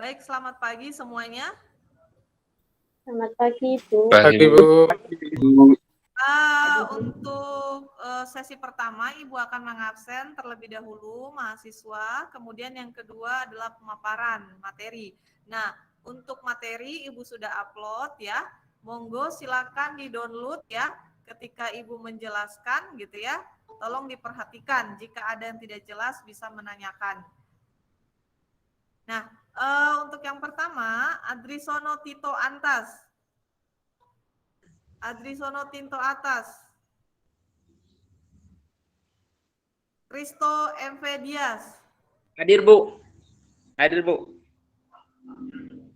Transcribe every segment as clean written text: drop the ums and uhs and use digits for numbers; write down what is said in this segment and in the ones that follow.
Baik, selamat pagi semuanya. Selamat pagi, Bu. Pagi, Bu. Untuk sesi pertama, Ibu akan mengabsen terlebih dahulu mahasiswa, kemudian yang kedua adalah pemaparan materi. Nah, untuk materi Ibu sudah upload ya, monggo silakan di-download ya, ketika Ibu menjelaskan gitu ya, tolong diperhatikan, jika ada yang tidak jelas bisa menanyakan. Nah, untuk yang pertama, Adrisono Tito Antas. Adrisono Tinto Atas. Risto MV Dias. Hadir, Bu. Hadir, Bu.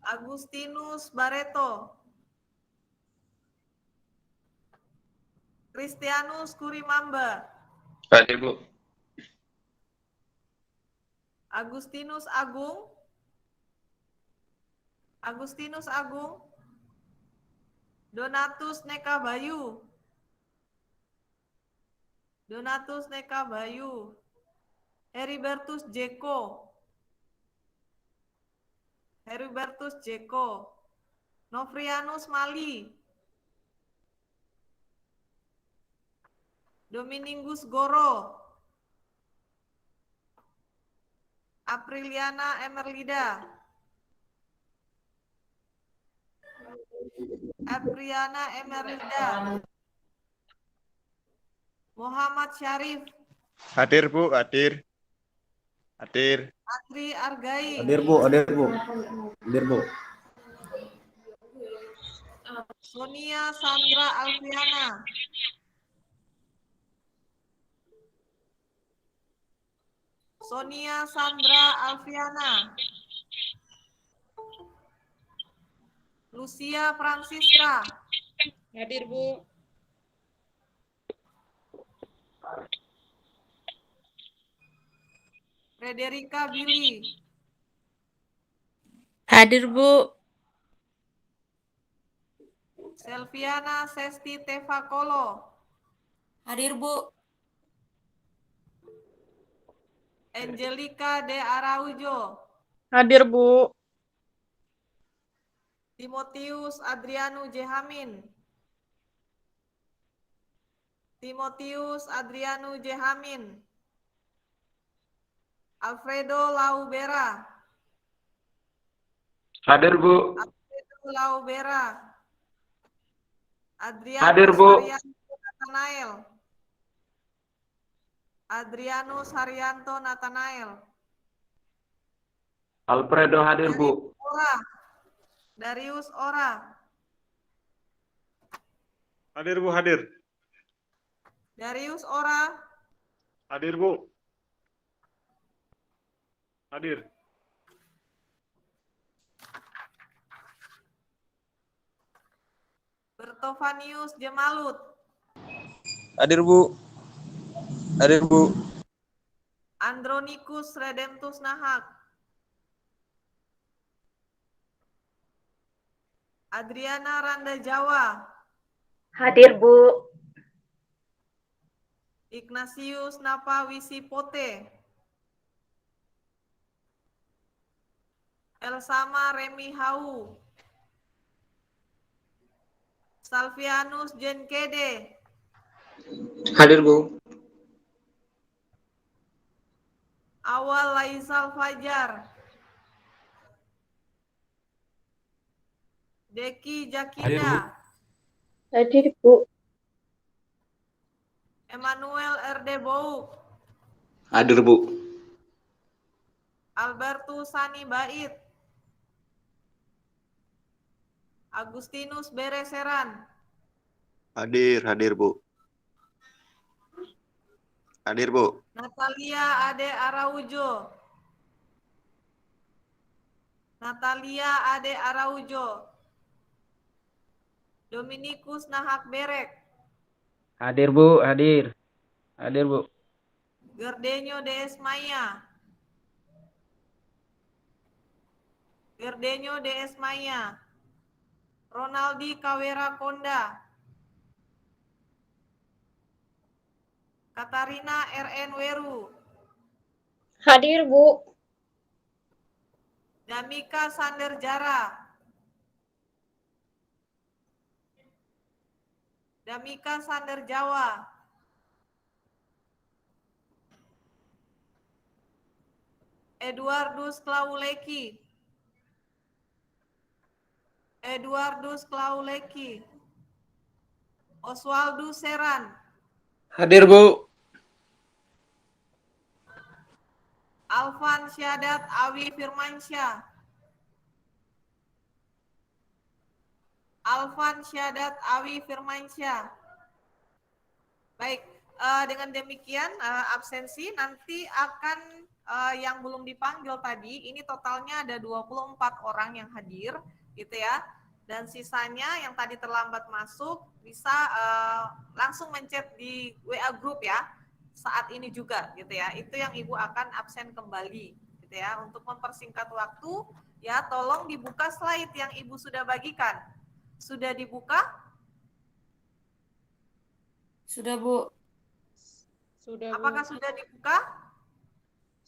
Agustinus Barreto. Christianus Kurimamba. Hadir, Bu. Agustinus Agung. Agustinus Agung. Donatus Neka Bayu. Donatus Neka Bayu. Heribertus Jeko. Heribertus Jeko. Novrianus Mali. Domingus Goro. Apriliana Emerlida. Apriana Emerlida. Muhammad Syarif. Hadir, Bu, hadir. Hadir. Adri Argai. Hadir, Bu. Hadir, Bu. Hadir, Bu. Sonia Sandra Alfiana. Sonia Sandra Alfiana. Lucia Francisca. Hadir, Bu. Frederica Billy. Hadir, Bu. Selviana Sesti Tevakolo. Hadir, Bu. Angelica de Araujo. Hadir, Bu. Timotius Adrianu Jehamin. Timotius Adrianu Jehamin. Alfredo Laubera. Hadir, Bu. Alfredo Laubera. Adrianus Hadir, Bu. Haryanto Nathanael. Adrianus Haryanto Nathanael. Alfredo hadir, Bu. Darius Ora. Hadir, Bu, hadir. Darius Ora. Hadir, Bu. Hadir. Bertovanius Jemalut. Hadir, Bu. Hadir, Bu. Andronikus Redemptus Nahak. Adriana Randa Jawa. Hadir, Bu. Ignatius Napa Wisipote. Elsama Remi Hau. Salvianus Jenkede. Hadir, Bu. Awal Laisal Fajar. Deki Jakinda. Hadir, Bu. Emmanuel RD Bouk. Hadir, Bu. Albertus Sani Bait. Agustinus Bereseran. Hadir, Bu. Hadir, Bu. Natalia Ade Araujo. Natalia Ade Araujo. Dominikus Nahak Berek. Hadir, Bu. Hadir. Hadir, Bu. Gerdenyo Desmaya. Gerdenyo Desmaya. Ronaldi Kawera Konda. Katarina RN Weru. Hadir, Bu. Damika Sanderjara. Damika Sanderjawa. Eduardus Klauleki. Eduardus Klauleki. Oswaldus Seran. Hadir, Bu. Alvan Syadat Awi Firmansyah. Alvan Syadat Awi Firmansyah. Baik, dengan demikian absensi nanti akan yang belum dipanggil tadi, ini totalnya ada 24 orang yang hadir, gitu ya. Dan sisanya yang tadi terlambat masuk bisa langsung mencet di WA group ya, saat ini juga, gitu ya. Itu yang Ibu akan absen kembali, gitu ya. Untuk mempersingkat waktu, ya tolong dibuka slide yang Ibu sudah bagikan. Sudah dibuka? Sudah, Bu. Sudah, Bu. Apakah sudah dibuka?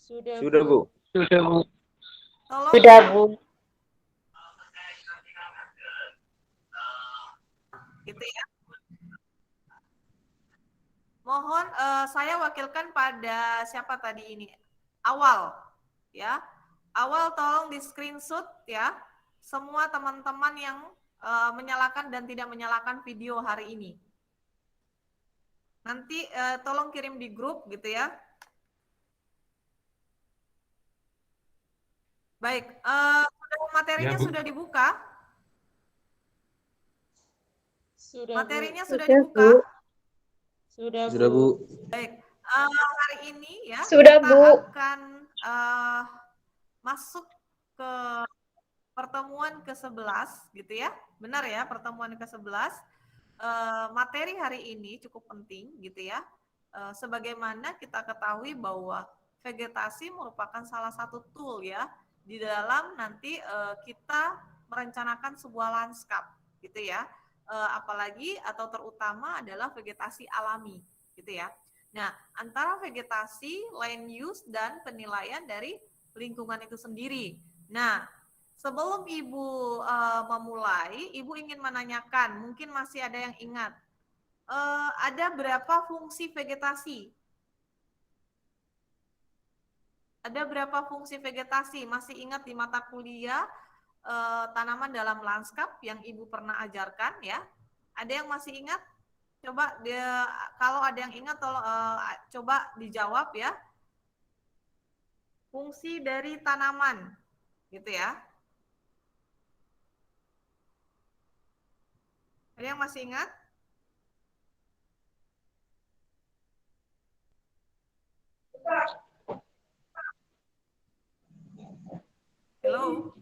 Sudah, Sudah, Bu. Sudah, Bu. Tolong. Sudah, Bu. Gitu ya. Mohon saya wakilkan pada siapa tadi ini? Awal, ya. Awal tolong di screenshot ya. Semua teman-teman yang menyalakan dan tidak menyalakan video hari ini. Nanti tolong kirim di grup gitu ya. Baik, materinya Ya, Bu. sudah dibuka? Sudah, Materinya Bu. sudah Sudah, dibuka? Bu. Sudah, Bu. Sudah, Bu. Baik, hari ini ya Sudah, kita Bu. akan masuk ke pertemuan ke-11 gitu ya. Benar ya, pertemuan ke-11. Materi hari ini cukup penting gitu ya. Sebagaimana kita ketahui bahwa vegetasi merupakan salah satu tool ya di dalam nanti kita merencanakan sebuah lanskap gitu ya. Apalagi atau terutama adalah vegetasi alami gitu ya. Nah, antara vegetasi, land use dan penilaian dari lingkungan itu sendiri. Nah, sebelum Ibu memulai, Ibu ingin menanyakan, mungkin masih ada yang ingat, ada berapa fungsi vegetasi? Ada berapa fungsi vegetasi? Masih ingat di mata kuliah tanaman dalam lanskap yang Ibu pernah ajarkan ya? Ada yang masih ingat? Coba kalau ada yang ingat tolong coba dijawab ya. Fungsi dari tanaman gitu ya. Ada yang masih ingat? Halo?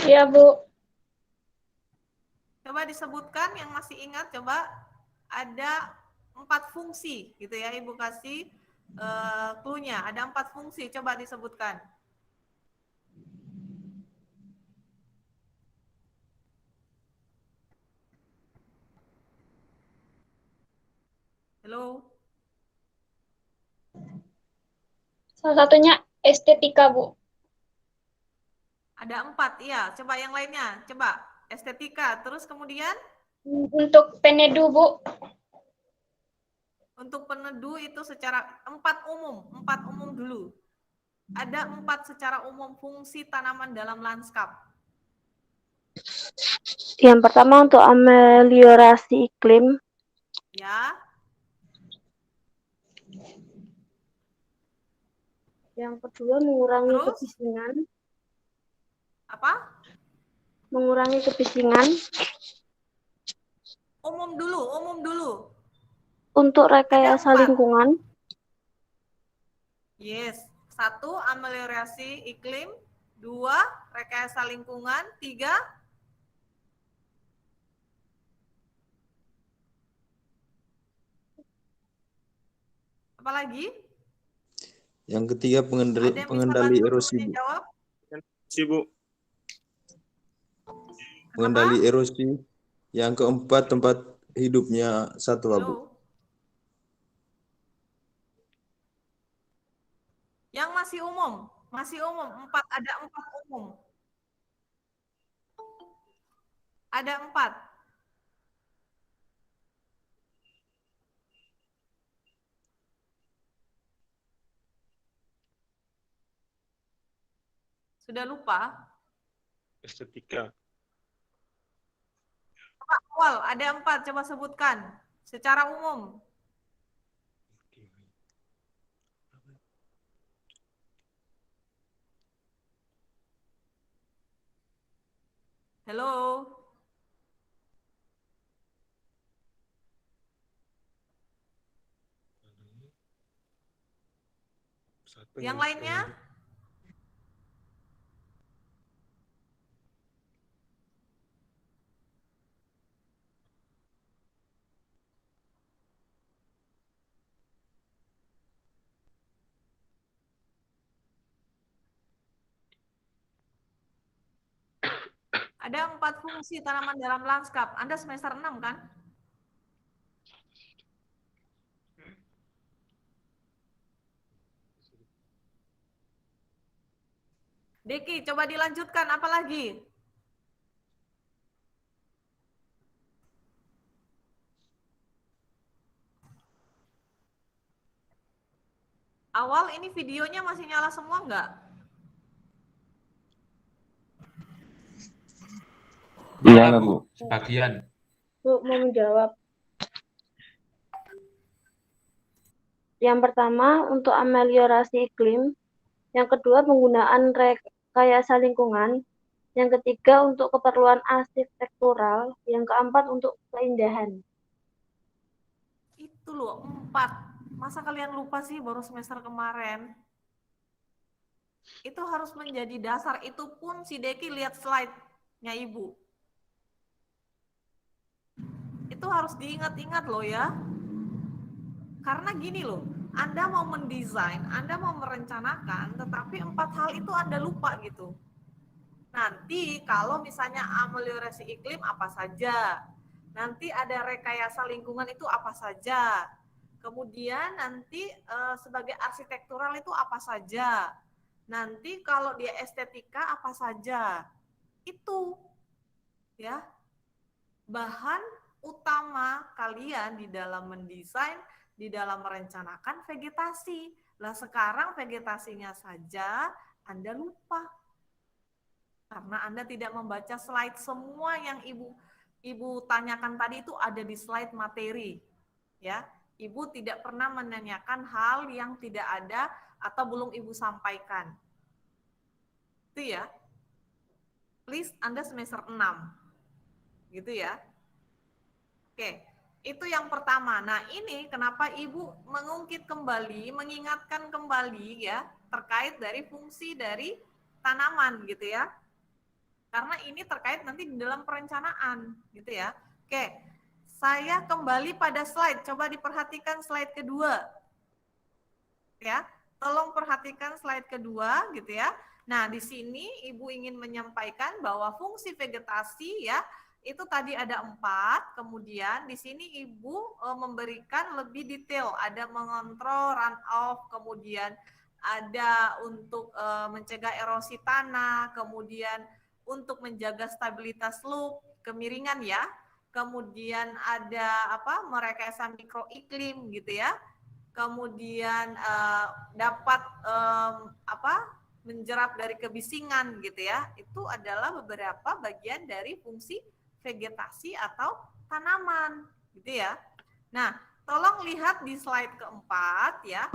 Iya, Bu. Coba disebutkan yang masih ingat, coba ada 4 fungsi gitu ya, Ibu kasih clue-nya, ada 4 fungsi, coba disebutkan. Halo? Salah satunya estetika, Bu. Ada 4, iya. Coba yang lainnya, coba estetika, terus kemudian Untuk peneduh, Bu. untuk peneduh itu secara 4 umum dulu. Ada 4 secara umum fungsi tanaman dalam lanskap. Yang pertama untuk ameliorasi iklim. Ya, Yang kedua mengurangi Terus? kebisingan. apa? Mengurangi kebisingan. Umum dulu. Untuk rekayasa 4. lingkungan. Yes. 1, ameliorasi iklim. 2, rekayasa lingkungan. 3, apa lagi? Yang ketiga Ada yang bisa pengendali bantu erosi, gurunya Bu. jawab? Sibuk. Pengendali erosi. Yang keempat tempat hidupnya satwa, Bu. Halo? Yang masih umum. Masih umum, 4, ada 4 umum. Ada 4. Sudah lupa? Estetika. Awal, ada 4, coba sebutkan. Secara umum. Halo? Yang lainnya? Ada 4 fungsi tanaman dalam lanskap. Anda semester 6 kan? Deki, coba dilanjutkan, apa lagi? Awal ini videonya masih nyala semua nggak? Iya, Bu. Sebagian. Bu, mau menjawab. Yang pertama, untuk ameliorasi iklim. Yang kedua, penggunaan rekayasa lingkungan. Yang ketiga, untuk keperluan arsitektural. Yang keempat, untuk keindahan. Itu loh, 4. Masa kalian lupa sih baru semester kemarin? Itu harus menjadi dasar. Itu pun si Deki lihat slide-nya Ibu. Itu harus diingat-ingat loh ya. Karena gini loh, Anda mau mendesain, Anda mau merencanakan, tetapi 4 hal itu Anda lupa gitu. Nanti kalau misalnya ameliorasi iklim apa saja, nanti ada rekayasa lingkungan itu apa saja, kemudian nanti sebagai arsitektural itu apa saja, nanti kalau dia estetika apa saja, itu ya bahan utama kalian di dalam mendesain, di dalam merencanakan vegetasi. Lah sekarang vegetasinya saja Anda lupa. Karena Anda tidak membaca slide semua yang Ibu tanyakan tadi itu ada di slide materi. Ya, Ibu tidak pernah menanyakan hal yang tidak ada atau belum Ibu sampaikan. Itu ya. Please Anda semester 6. Gitu ya. Oke, itu yang pertama. Nah, ini kenapa Ibu mengungkit kembali, mengingatkan kembali ya, terkait dari fungsi dari tanaman gitu ya. Karena ini terkait nanti di dalam perencanaan gitu ya. Oke, saya kembali pada slide. Coba diperhatikan slide kedua. Ya, tolong perhatikan slide kedua gitu ya. Nah, di sini Ibu ingin menyampaikan bahwa fungsi vegetasi ya, itu tadi ada 4, kemudian di sini Ibu memberikan lebih detail, ada mengontrol runoff, kemudian ada untuk mencegah erosi tanah, kemudian untuk menjaga stabilitas loop, kemiringan ya, kemudian ada apa merekayasa mikroiklim gitu ya, kemudian dapat menjerap dari kebisingan gitu ya, itu adalah beberapa bagian dari fungsi vegetasi atau tanaman gitu ya. Nah, tolong lihat di slide keempat ya.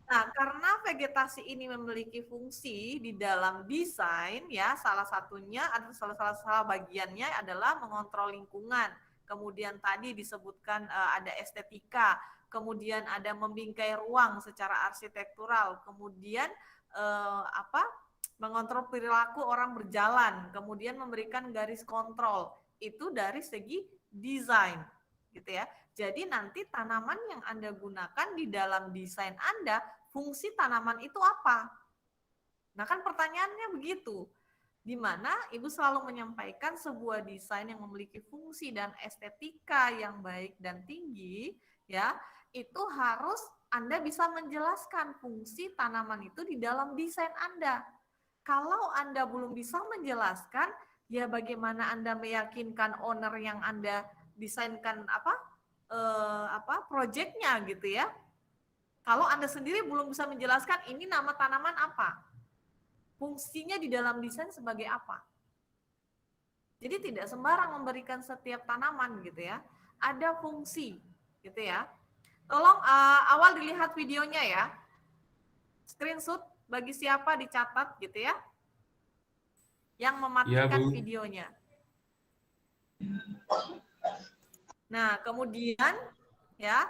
Nah, karena vegetasi ini memiliki fungsi di dalam desain ya, salah satunya ada salah bagiannya adalah mengontrol lingkungan. Kemudian tadi disebutkan ada estetika, kemudian ada membingkai ruang secara arsitektural, kemudian mengontrol perilaku orang berjalan, kemudian memberikan garis kontrol. Itu dari segi desain, gitu ya. Jadi nanti tanaman yang Anda gunakan di dalam desain Anda, fungsi tanaman itu apa? Nah kan pertanyaannya begitu, di mana Ibu selalu menyampaikan sebuah desain yang memiliki fungsi dan estetika yang baik dan tinggi, ya itu harus Anda bisa menjelaskan fungsi tanaman itu di dalam desain Anda. Kalau Anda belum bisa menjelaskan, ya bagaimana Anda meyakinkan owner yang Anda desainkan proyeknya gitu ya. Kalau Anda sendiri belum bisa menjelaskan ini nama tanaman apa, fungsinya di dalam desain sebagai apa. Jadi tidak sembarang memberikan setiap tanaman gitu ya. Ada fungsi gitu ya. Tolong awal dilihat videonya ya. Screenshot bagi siapa dicatat gitu ya. Yang mematikan Bu. videonya. Nah, kemudian ya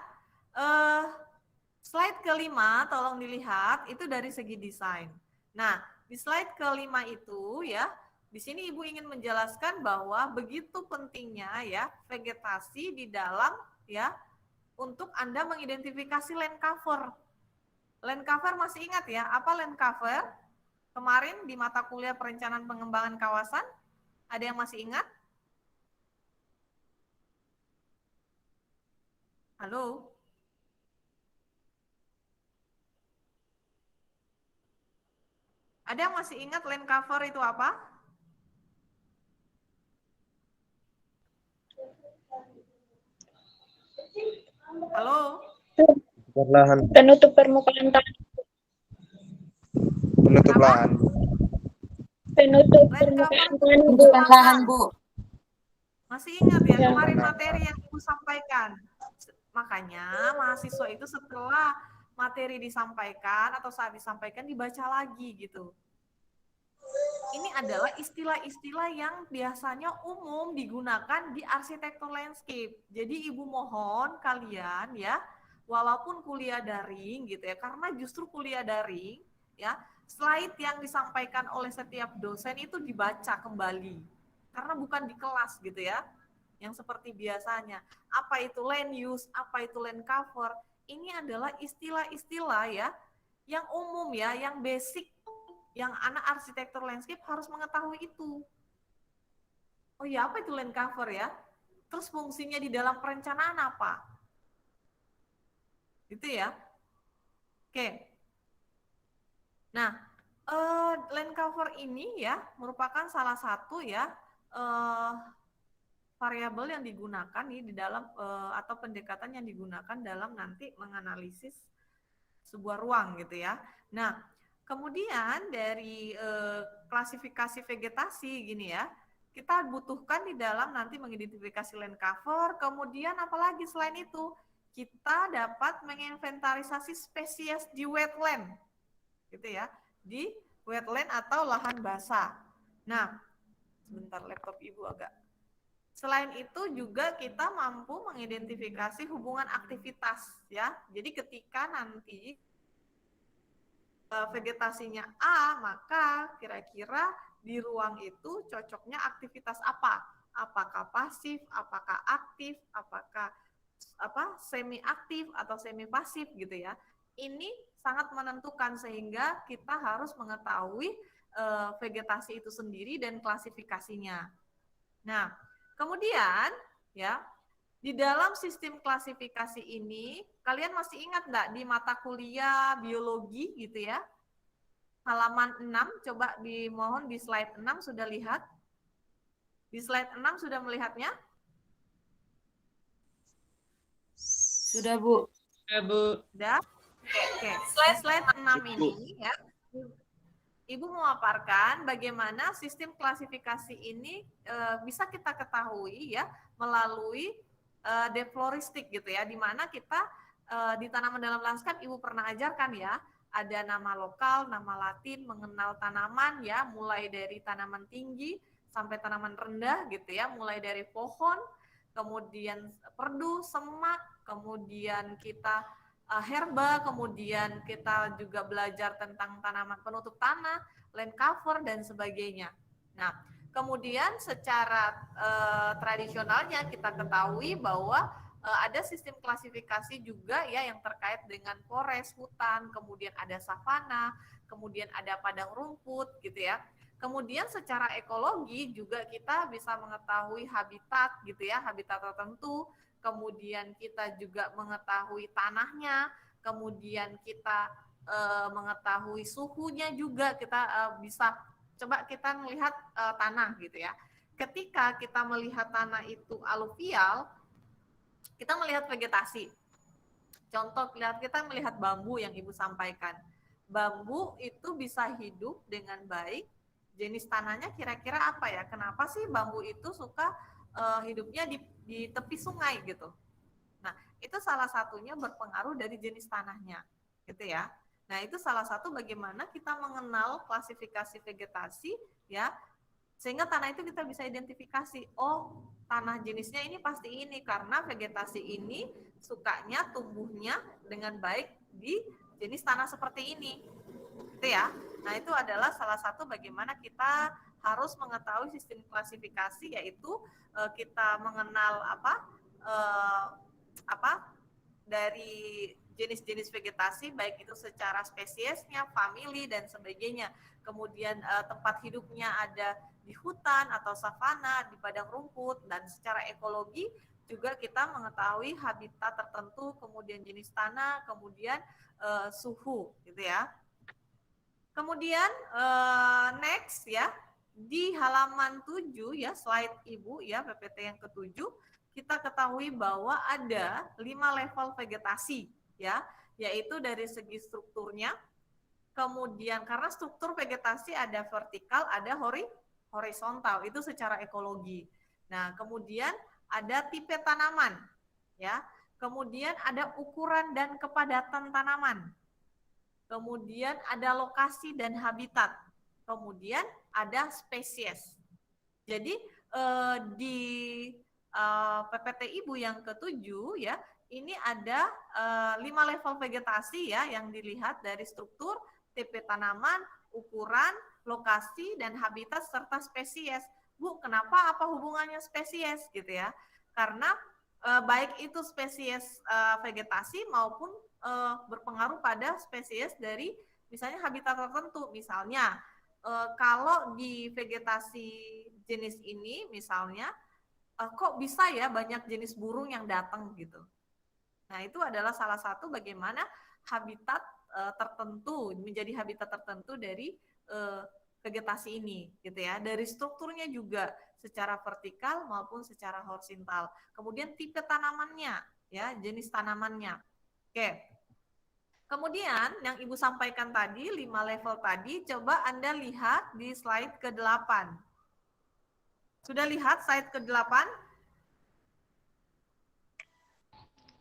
slide kelima tolong dilihat itu dari segi desain. Nah, di slide kelima itu ya, di sini Ibu ingin menjelaskan bahwa begitu pentingnya ya vegetasi di dalam ya untuk Anda mengidentifikasi land cover. Land cover masih ingat ya, apa land cover? Kemarin di mata kuliah perencanaan pengembangan kawasan, ada yang masih ingat? Halo? Ada yang masih ingat land cover itu apa? Halo? Lahan. Penutup permukaan tanah. Penutup Apa? lahan. Penutup Land cover permukaan itu tanah, Bu. lahan, Bu. Masih ingat ya, Ya. kemarin materi yang Ibu sampaikan. Makanya mahasiswa itu setelah materi disampaikan atau saat disampaikan dibaca lagi gitu. Ini adalah istilah-istilah yang biasanya umum digunakan di arsitektur landscape. Jadi Ibu mohon kalian ya, walaupun kuliah daring gitu ya, karena justru kuliah daring ya, slide yang disampaikan oleh setiap dosen itu dibaca kembali. Karena bukan di kelas gitu ya, yang seperti biasanya. Apa itu land use, apa itu land cover, ini adalah istilah-istilah ya, yang umum ya, yang basic, yang anak arsitektur landscape harus mengetahui itu. Oh ya, apa itu land cover ya? Terus fungsinya di dalam perencanaan apa? Gitu ya. Oke. Nah, land cover ini ya merupakan salah satu ya variabel yang digunakan di dalam atau pendekatan yang digunakan dalam nanti menganalisis sebuah ruang gitu ya. Nah, kemudian dari klasifikasi vegetasi gini ya, kita butuhkan di dalam nanti mengidentifikasi land cover, kemudian apalagi selain itu, kita dapat menginventarisasi spesies di wetland, gitu ya, di wetland atau lahan basah. Nah, sebentar laptop Ibu agak. Selain itu juga kita mampu mengidentifikasi hubungan aktivitas ya. Jadi ketika nanti vegetasinya A, maka kira-kira di ruang itu cocoknya aktivitas apa? Apakah pasif, apakah aktif, apakah semi aktif atau semi pasif gitu ya. Ini sangat menentukan sehingga kita harus mengetahui vegetasi itu sendiri dan klasifikasinya. Nah, kemudian ya di dalam sistem klasifikasi ini, kalian masih ingat nggak di mata kuliah biologi gitu ya? Halaman 6, coba dimohon di slide 6 sudah lihat? Di slide 6 sudah melihatnya? Sudah, Bu. Sudah, Bu. Sudah? Oke. Di slide 6 ini ya, Ibu memaparkan bagaimana sistem klasifikasi ini bisa kita ketahui ya melalui defloristik gitu ya, di mana kita di tanaman dalam lanskap Ibu pernah ajarkan ya, ada nama lokal, nama latin, mengenal tanaman ya, mulai dari tanaman tinggi sampai tanaman rendah gitu ya, mulai dari pohon, kemudian perdu, semak, kemudian kita herba, kemudian kita juga belajar tentang tanaman penutup tanah, land cover, dan sebagainya. Nah, kemudian secara tradisionalnya kita ketahui bahwa ada sistem klasifikasi juga ya yang terkait dengan forest, hutan, kemudian ada savana, kemudian ada padang rumput gitu ya. Kemudian secara ekologi juga kita bisa mengetahui habitat gitu ya, habitat tertentu. Kemudian kita juga mengetahui tanahnya, kemudian kita mengetahui suhunya juga, kita bisa coba kita melihat tanah gitu ya. Ketika kita melihat tanah itu aluvial, kita melihat vegetasi. Contoh kita melihat bambu yang Ibu sampaikan. Bambu itu bisa hidup dengan baik. Jenis tanahnya kira-kira apa ya? Kenapa sih bambu itu suka hidupnya di tepi sungai gitu? Nah, itu salah satunya berpengaruh dari jenis tanahnya, gitu ya. Nah, itu salah satu bagaimana kita mengenal klasifikasi vegetasi, ya, sehingga tanah itu kita bisa identifikasi. Oh, tanah jenisnya ini pasti ini karena vegetasi ini sukanya tumbuhnya dengan baik di jenis tanah seperti ini, gitu ya. Nah, itu adalah salah satu bagaimana kita harus mengetahui sistem klasifikasi, yaitu kita mengenal dari jenis-jenis vegetasi, baik itu secara spesiesnya, famili, dan sebagainya. Kemudian tempat hidupnya ada di hutan atau savana, di padang rumput, dan secara ekologi juga kita mengetahui habitat tertentu, kemudian jenis tanah, kemudian suhu, gitu ya. Kemudian next ya, di halaman 7 ya, slide Ibu ya, PPT yang ke-7, kita ketahui bahwa ada 5 level vegetasi ya, yaitu dari segi strukturnya, kemudian karena struktur vegetasi ada vertikal, ada horizontal, itu secara ekologi. Nah, kemudian ada tipe tanaman ya, kemudian ada ukuran dan kepadatan tanaman, kemudian ada lokasi dan habitat, kemudian ada spesies. Jadi di PPT Ibu yang ke-7 ya, ini ada 5 level vegetasi ya yang dilihat dari struktur, tipe tanaman, ukuran, lokasi, dan habitat serta spesies. Bu, kenapa apa hubungannya spesies gitu ya? Karena baik itu spesies vegetasi maupun berpengaruh pada spesies dari misalnya habitat tertentu. Misalnya kalau di vegetasi jenis ini misalnya kok bisa ya banyak jenis burung yang datang gitu. Nah, itu adalah salah satu bagaimana habitat tertentu, menjadi habitat tertentu dari vegetasi ini gitu ya. Dari strukturnya juga secara vertikal maupun secara horizontal. Kemudian tipe tanamannya ya, jenis tanamannya. Oke. Kemudian yang Ibu sampaikan tadi 5 level tadi, coba Anda lihat di slide ke-8. Sudah lihat slide ke-8?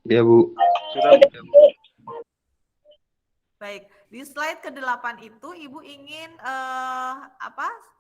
Ya, Bu. Sudah. Baik, di slide ke-8 itu Ibu ingin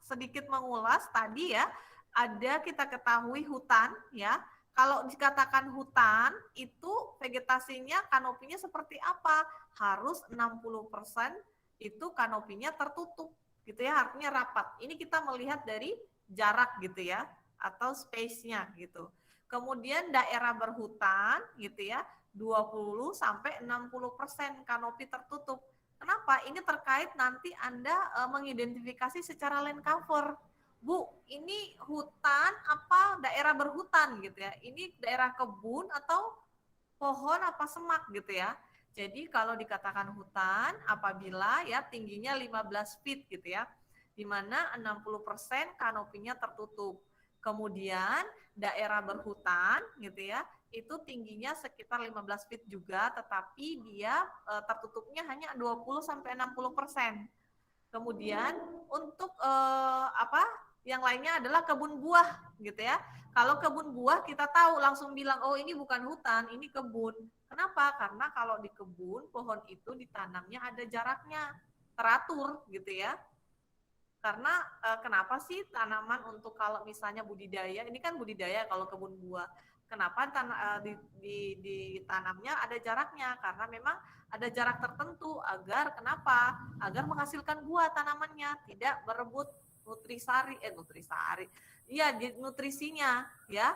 sedikit mengulas tadi ya, ada kita ketahui hutan ya. Kalau dikatakan hutan itu vegetasinya, kanopinya seperti apa? Harus 60% itu kanopinya tertutup gitu ya, artinya rapat. Ini kita melihat dari jarak gitu ya, atau space-nya gitu. Kemudian daerah berhutan gitu ya, 20 sampai 60% kanopi tertutup. Kenapa? Ini terkait nanti Anda mengidentifikasi secara land cover. Bu, ini hutan apa daerah berhutan gitu ya? Ini daerah kebun atau pohon apa semak gitu ya? Jadi kalau dikatakan hutan apabila ya tingginya 15 feet gitu ya, di mana 60% kanopinya tertutup. Kemudian daerah berhutan gitu ya, itu tingginya sekitar 15 feet juga, tetapi dia tertutupnya hanya 20 sampai 60%. Kemudian untuk yang lainnya adalah kebun buah gitu ya. Kalau kebun buah kita tahu langsung bilang oh ini bukan hutan, ini kebun. Kenapa? Karena kalau di kebun pohon itu ditanamnya ada jaraknya, teratur gitu ya. Karena kenapa sih tanaman untuk kalau misalnya budidaya, ini kan budidaya kalau kebun buah. Kenapa ditanamnya ada jaraknya? Karena memang ada jarak tertentu agar kenapa? Agar menghasilkan buah tanamannya, tidak berebut nutrisinya ya.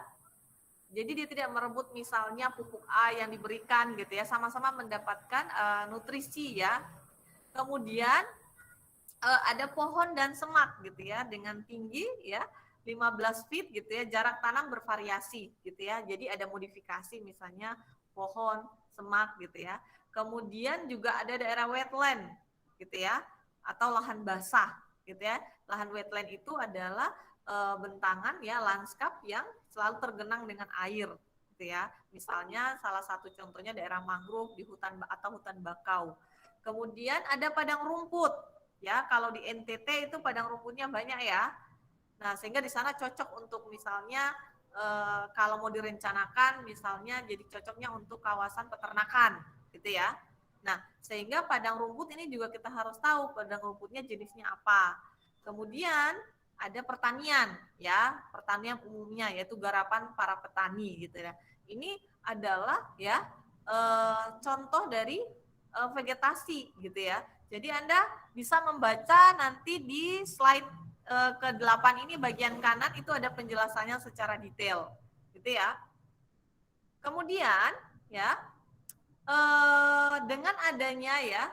Jadi dia tidak merebut misalnya pupuk A yang diberikan gitu ya, sama-sama mendapatkan nutrisi ya. Kemudian ada pohon dan semak gitu ya, dengan tinggi ya 15 feet gitu ya, jarak tanam bervariasi gitu ya. Jadi ada modifikasi misalnya pohon, semak gitu ya. Kemudian juga ada daerah wetland gitu ya, atau lahan basah gitu ya. Lahan wetland itu adalah bentangan ya, lanskap yang selalu tergenang dengan air gitu ya. Misalnya salah satu contohnya daerah mangrove di hutan atau hutan bakau. Kemudian ada padang rumput ya, kalau di NTT itu padang rumputnya banyak ya. Nah, sehingga di sana cocok untuk misalnya kalau mau direncanakan misalnya jadi cocoknya untuk kawasan peternakan gitu ya. Nah, sehingga padang rumput ini juga kita harus tahu padang rumputnya jenisnya apa. Kemudian ada pertanian ya, pertanian umumnya yaitu garapan para petani gitu ya. Ini adalah ya contoh dari vegetasi gitu ya. Jadi Anda bisa membaca nanti di slide ke-8 ini bagian kanan itu ada penjelasannya secara detail gitu ya. Kemudian ya dengan adanya ya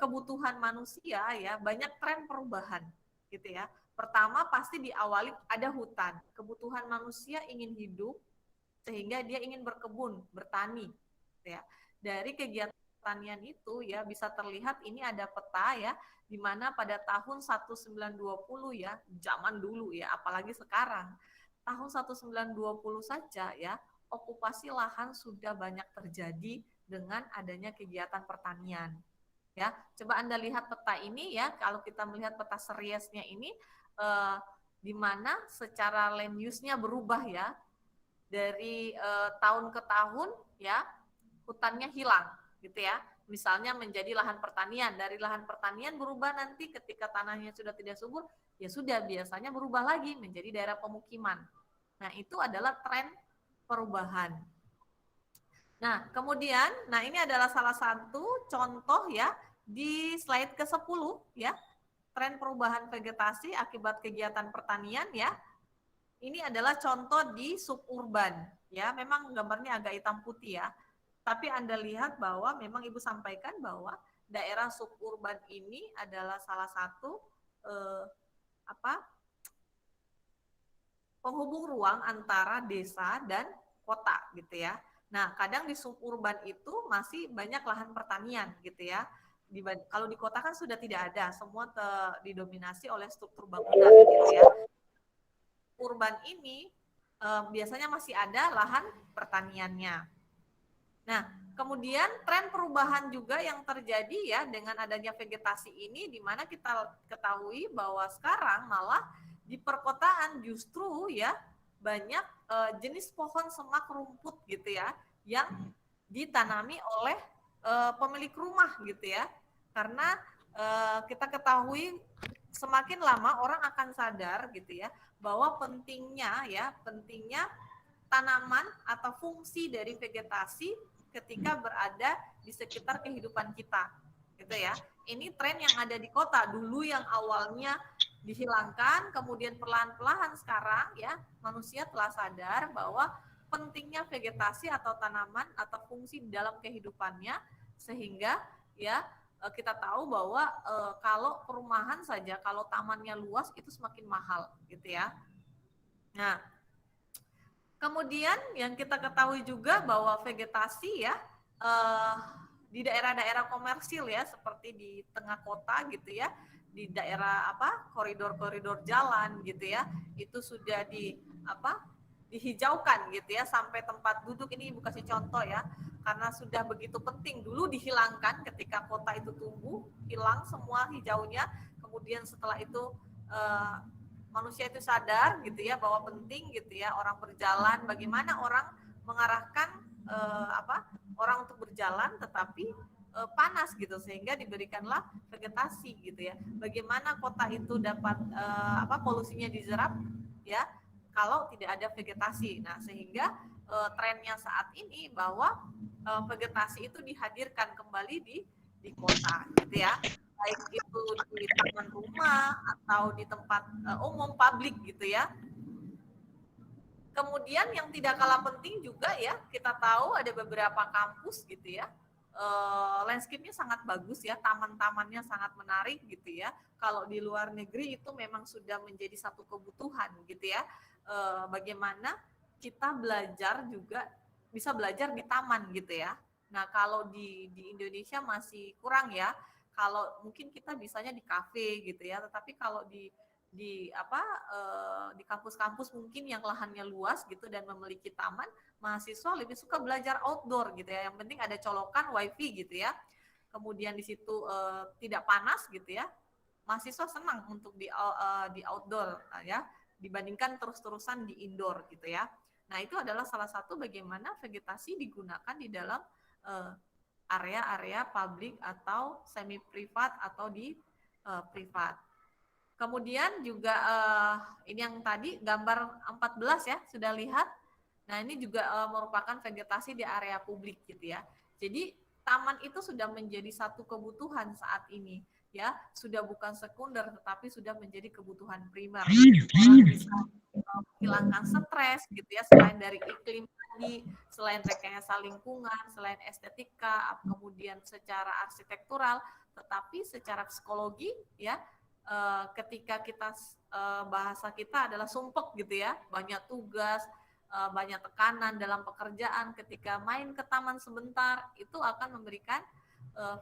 kebutuhan manusia ya banyak tren perubahan gitu ya. Pertama pasti diawali ada hutan. Kebutuhan manusia ingin hidup sehingga dia ingin berkebun, bertani gitu ya. Dari kegiatan pertanian itu ya bisa terlihat ini ada peta ya di mana pada tahun 1920 ya, zaman dulu ya, apalagi sekarang. Tahun 1920 saja ya, okupasi lahan sudah banyak terjadi dengan adanya kegiatan pertanian. Ya, coba Anda lihat peta ini ya, kalau kita melihat peta seriesnya ini di mana secara land use-nya berubah ya. Dari tahun ke tahun ya, hutannya hilang gitu ya. Misalnya menjadi lahan pertanian, dari lahan pertanian berubah nanti ketika tanahnya sudah tidak subur, ya sudah biasanya berubah lagi menjadi daerah pemukiman. Nah, itu adalah tren perubahan. Nah, kemudian, nah ini adalah salah satu contoh ya di slide ke-10 ya, tren perubahan vegetasi akibat kegiatan pertanian ya. Ini adalah contoh di suburban ya, memang gambarnya agak hitam putih ya. Tapi Anda lihat bahwa memang Ibu sampaikan bahwa daerah suburban ini adalah salah satu penghubung ruang antara desa dan kota gitu ya. Nah, kadang di suburban itu masih banyak lahan pertanian gitu ya. Kalau di kota kan sudah tidak ada, semua didominasi oleh struktur bangunan gitu ya. Urban ini biasanya masih ada lahan pertaniannya. Nah, kemudian tren perubahan juga yang terjadi ya dengan adanya vegetasi ini, di mana kita ketahui bahwa sekarang malah di perkotaan justru ya banyak jenis pohon semak rumput gitu ya yang ditanami oleh pemilik rumah gitu ya, karena kita ketahui semakin lama orang akan sadar gitu ya bahwa pentingnya tanaman atau fungsi dari vegetasi ketika berada di sekitar kehidupan kita gitu ya. Ini tren yang ada di kota dulu yang awalnya dihilangkan, kemudian perlahan-lahan sekarang ya manusia telah sadar bahwa pentingnya vegetasi atau tanaman atau fungsi di dalam kehidupannya, sehingga ya kita tahu bahwa kalau perumahan saja kalau tamannya luas itu semakin mahal gitu ya. Nah, kemudian yang kita ketahui juga bahwa vegetasi ya di daerah-daerah komersil ya seperti di tengah kota gitu ya, di daerah koridor-koridor jalan gitu ya, itu sudah dihijaukan gitu ya sampai tempat duduk. Ini Ibu kasih contoh ya, karena sudah begitu penting. Dulu dihilangkan ketika kota itu tumbuh, hilang semua hijaunya. Kemudian setelah itu manusia itu sadar gitu ya bahwa penting gitu ya orang berjalan, bagaimana orang mengarahkan orang untuk berjalan tetapi panas gitu, sehingga diberikanlah vegetasi gitu ya. Bagaimana kota itu dapat polusinya diserap ya kalau tidak ada vegetasi. Nah, sehingga trennya saat ini bahwa vegetasi itu dihadirkan kembali di kota gitu ya, baik itu di taman rumah atau di tempat umum publik gitu ya. Kemudian yang tidak kalah penting juga ya, kita tahu ada beberapa kampus gitu ya, landscape-nya sangat bagus ya, taman-tamannya sangat menarik gitu ya. Kalau di luar negeri itu memang sudah menjadi satu kebutuhan gitu ya. Bagaimana kita belajar juga bisa belajar di taman gitu ya. Nah, kalau di Indonesia masih kurang ya. Kalau mungkin kita bisanya di kafe gitu ya, tetapi kalau di kampus-kampus mungkin yang lahannya luas gitu dan memiliki taman, mahasiswa lebih suka belajar outdoor gitu ya. Yang penting ada colokan wifi gitu ya. Kemudian di situ tidak panas gitu ya. Mahasiswa senang untuk di outdoor ya, dibandingkan terus-terusan di indoor gitu ya. Nah, itu adalah salah satu bagaimana vegetasi digunakan di dalam area-area publik atau semi privat atau di privat. Kemudian juga ini yang tadi gambar 14 ya, sudah lihat. Nah, ini juga merupakan vegetasi di area publik gitu ya. Jadi taman itu sudah menjadi satu kebutuhan saat ini ya, sudah bukan sekunder tetapi sudah menjadi kebutuhan primer. Orang bisa menghilangkan stres gitu ya, selain dari iklim tadi, selain rekayasa lingkungan, selain estetika, kemudian secara arsitektural, tetapi secara psikologi ya, ketika kita bahasa kita adalah sumpek gitu ya, banyak tugas, banyak tekanan dalam pekerjaan, ketika main ke taman sebentar itu akan memberikan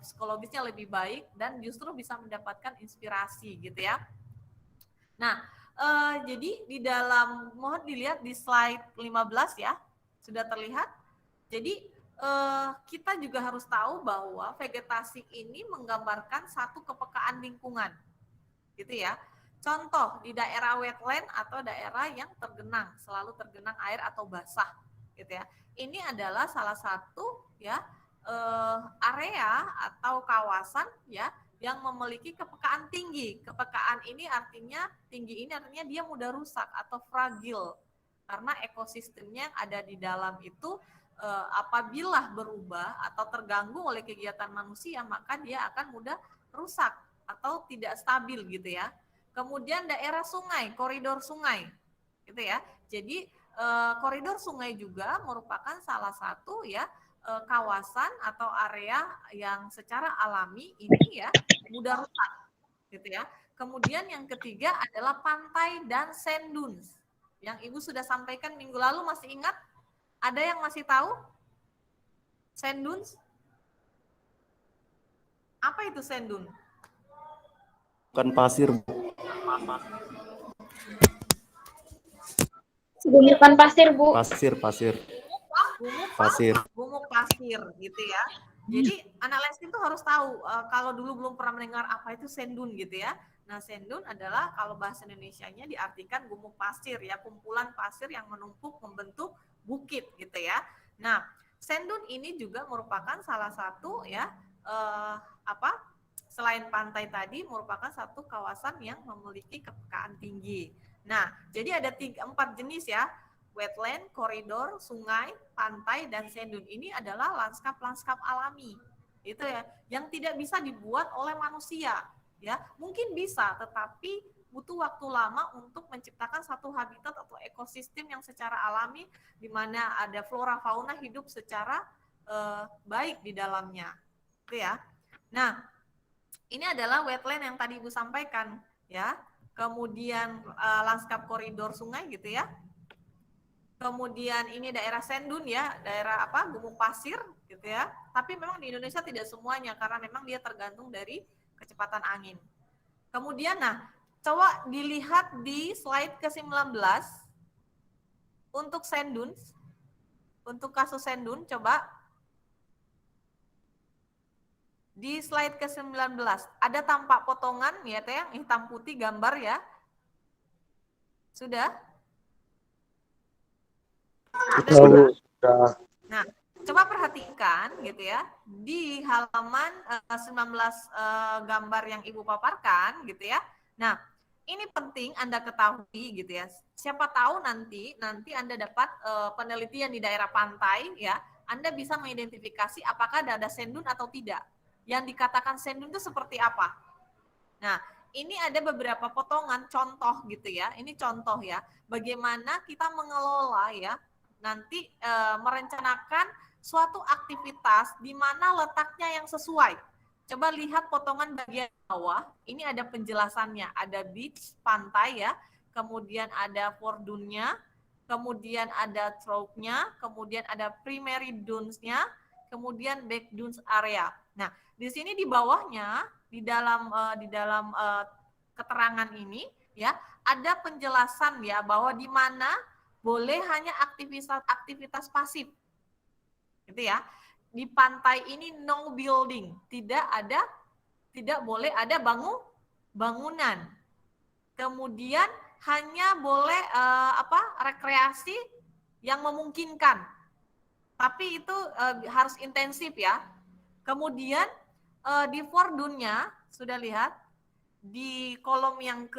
psikologisnya lebih baik dan justru bisa mendapatkan inspirasi gitu ya. Nah, jadi di dalam, mohon dilihat di slide 15 ya, sudah terlihat. Jadi kita juga harus tahu bahwa vegetasi ini menggambarkan satu kepekaan lingkungan, gitu ya. Contoh di daerah wetland atau daerah yang tergenang, selalu tergenang air atau basah, gitu ya. Ini adalah salah satu ya area atau kawasan ya yang memiliki kepekaan tinggi. Kepekaan ini artinya tinggi, ini artinya dia mudah rusak atau fragil karena ekosistemnya yang ada di dalam itu apabila berubah atau terganggu oleh kegiatan manusia, maka dia akan mudah rusak atau tidak stabil gitu ya. Kemudian daerah sungai, koridor sungai gitu ya. Jadi koridor sungai juga merupakan salah satu ya kawasan atau area yang secara alami ini ya mudah rusak gitu ya. Kemudian yang ketiga adalah pantai dan sand dunes yang Ibu sudah sampaikan minggu lalu, masih ingat? Ada yang masih tahu sand dunes? Apa itu sand dune? Bukan pasir. Bukan pasir, Bu. Pasir. Gumuk pasir gitu ya. Jadi anak les itu harus tahu kalau dulu belum pernah mendengar apa itu sand dune gitu ya. Nah, sand dune adalah kalau bahasa Indonesianya diartikan gumuk pasir ya, kumpulan pasir yang menumpuk membentuk bukit gitu ya. Nah, sand dune ini juga merupakan salah satu ya selain pantai tadi merupakan satu kawasan yang memiliki kepekaan tinggi. Nah, jadi ada 4 jenis ya. Wetland, koridor, sungai, pantai, dan sand dune. Ini adalah lanskap-lanskap alami, itu ya, yang tidak bisa dibuat oleh manusia. Ya, mungkin bisa, tetapi butuh waktu lama untuk menciptakan satu habitat atau ekosistem yang secara alami, di mana ada flora fauna hidup secara baik di dalamnya, itu ya. Nah, ini adalah wetland yang tadi Ibu sampaikan, ya. Kemudian lanskap koridor sungai, gitu ya. Kemudian ini daerah sand dune ya, daerah gumuk pasir gitu ya. Tapi memang di Indonesia tidak semuanya karena memang dia tergantung dari kecepatan angin. Kemudian coba dilihat di slide ke-19 untuk sand dunes. Untuk kasus sand dune coba di slide ke-19 ada tampak potongan ya teh yang hitam putih gambar ya. Sudah? Nah, coba perhatikan gitu ya, di halaman 19 gambar yang Ibu paparkan gitu ya. Nah, ini penting Anda ketahui gitu ya. Siapa tahu nanti Anda dapat penelitian di daerah pantai ya, Anda bisa mengidentifikasi apakah ada sand dune atau tidak. Yang dikatakan sand dune itu seperti apa. Nah, ini ada beberapa potongan contoh gitu ya. Ini contoh ya, bagaimana kita mengelola ya, nanti merencanakan suatu aktivitas di mana letaknya yang sesuai. Coba lihat potongan bagian bawah, ini ada penjelasannya, ada beach, pantai ya, kemudian ada foredune-nya, kemudian ada trough-nya, kemudian ada primary dunes-nya, kemudian back dunes area. Nah, di sini di bawahnya di dalam keterangan ini ya ada penjelasan ya bahwa di mana boleh hanya aktivitas pasif. Gitu ya. Di pantai ini no building, tidak boleh ada bangunan. Kemudian hanya boleh rekreasi yang memungkinkan. Tapi itu harus intensif ya. Kemudian di Fordunnya sudah lihat di kolom yang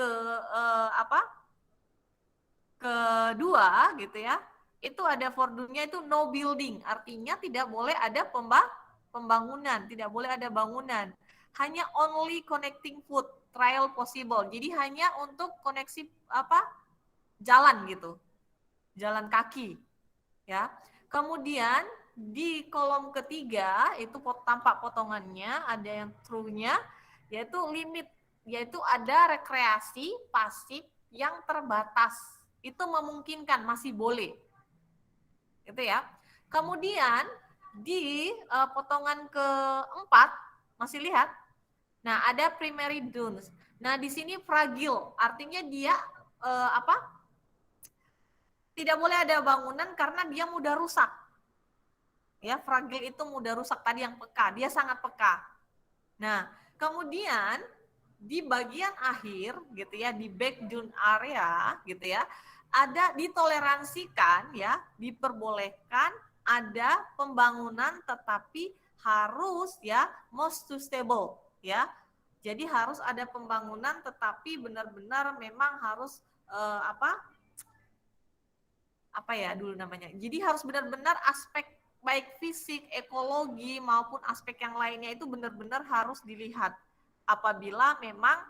kedua gitu ya. Itu ada Fordunnya itu no building, artinya tidak boleh ada pembangunan, tidak boleh ada bangunan. Hanya only connecting foot trail possible. Jadi hanya untuk koneksi jalan gitu. Jalan kaki. Ya. Kemudian di kolom ketiga itu tampak potongannya, ada yang true-nya yaitu limit, yaitu ada rekreasi pasif yang terbatas. Itu memungkinkan, masih boleh. Gitu ya. Kemudian di potongan keempat masih lihat. Nah, ada primary dunes. Nah, di sini fragile, artinya dia tidak boleh ada bangunan karena dia mudah rusak. Ya, fragile itu mudah rusak, tadi yang peka, dia sangat peka. Nah, kemudian di bagian akhir gitu ya, di back dune area gitu ya, ada ditoleransikan ya, diperbolehkan ada pembangunan tetapi harus ya most sustainable ya. Jadi harus ada pembangunan tetapi benar-benar memang harus Jadi harus benar-benar aspek baik fisik, ekologi maupun aspek yang lainnya itu benar-benar harus dilihat apabila memang